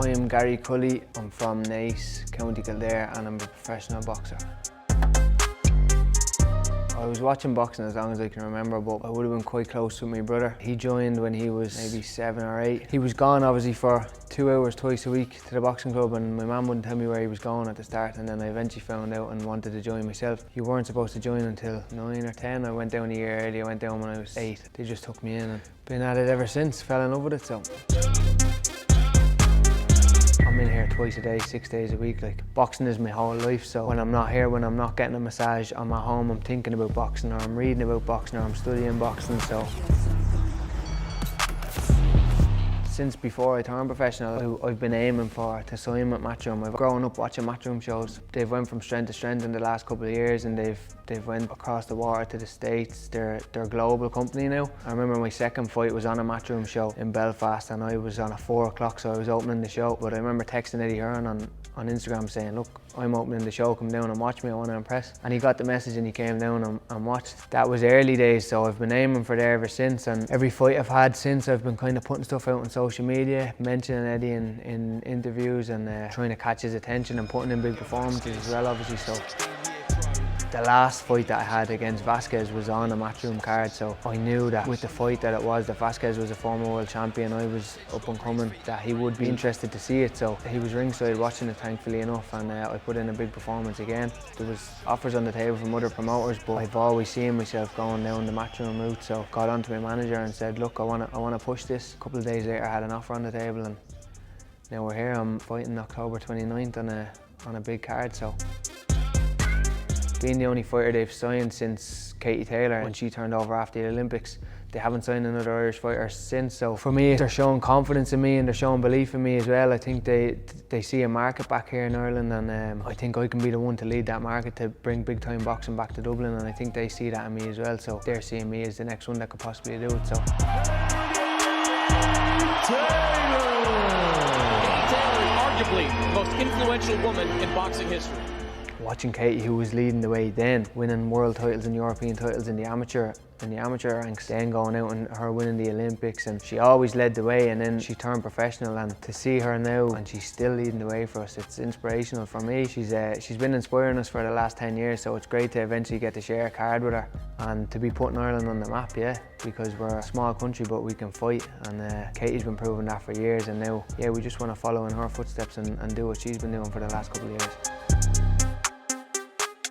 I'm Gary Cully, I'm from Naas, County Kildare, and I'm a professional boxer. I was watching boxing as long as I can remember, but I would have been quite close with my brother. He joined when he was maybe 7 or 8. He was gone obviously for 2 hours twice a week to the boxing club, and my mum wouldn't tell me where he was going at the start, and then I eventually found out and wanted to join myself. You weren't supposed to join until 9 or 10. I went down a year early. I went down when I was 8. They just took me in and been at it ever since. Fell in love with it, so. I'm in here twice a day, 6 days a week. Like, boxing is my whole life, so when I'm not here, when I'm not getting a massage, I'm at home, I'm thinking about boxing, or I'm reading about boxing, or I'm studying boxing, so. Since before I turned professional, I've been aiming to sign with Matchroom. I've grown up watching Matchroom shows. They've went from strength to strength in the last couple of years, and they've went across the water to the States. They're a global company now. I remember my second fight was on a Matchroom show in Belfast, and I was on at 4 o'clock, so I was opening the show. But I remember texting Eddie Hearn on Instagram saying, look, I'm opening the show, come down and watch me, I want to impress. And he got the message and he came down and watched. That was early days, so I've been aiming for there ever since, and every fight I've had since, I've been kind of putting stuff out on social media, mentioning Eddie in interviews, and trying to catch his attention and putting in big performances as well, obviously. So the last fight that I had against Vasquez was on a Matchroom card, so I knew that with the fight that Vasquez was a former world champion, I was up and coming, that he would be interested to see it. So he was ringside watching it, thankfully enough, and I put in a big performance again. There was offers on the table from other promoters, but I've always seen myself going down the Matchroom route, so got on to my manager and said, look, I want to push this. A couple of days later I had an offer on the table, and now we're here. I'm fighting October 29th on a big card. So. Being the only fighter they've signed since Katie Taylor, when she turned over after the Olympics, they haven't signed another Irish fighter since. So for me, they're showing confidence in me and they're showing belief in me as well. I think they see a market back here in Ireland, and I think I can be the one to lead that market, to bring big time boxing back to Dublin, and I think they see that in me as well. So they're seeing me as the next one that could possibly do it. So. Arguably the most influential woman in boxing history. Watching Katie, who was leading the way then, winning world titles and European titles in the amateur ranks, then going out and her winning the Olympics, and she always led the way, and then she turned professional, and to see her now and she's still leading the way for us, it's inspirational for me. She's been inspiring us for the last 10 years, so it's great to eventually get to share a card with her and to be putting Ireland on the map, yeah, because we're a small country but we can fight, and Katie's been proving that for years, and now, yeah, we just want to follow in her footsteps and do what she's been doing for the last couple of years.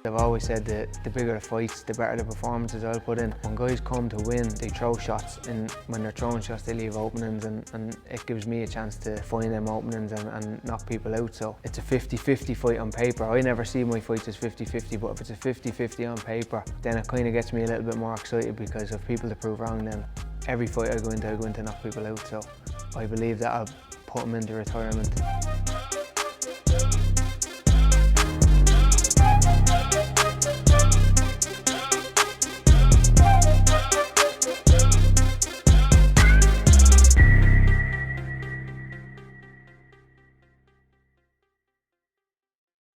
I've always said that the bigger the fights, the better the performances I'll put in. When guys come to win, they throw shots, and when they're throwing shots they leave openings, and it gives me a chance to find them openings and knock people out. So it's a 50-50 fight on paper. I never see my fights as 50-50, but if it's a 50-50 on paper, then it kind of gets me a little bit more excited, because if people to prove wrong, then every fight I go into knock people out. So I believe that I'll put them into retirement.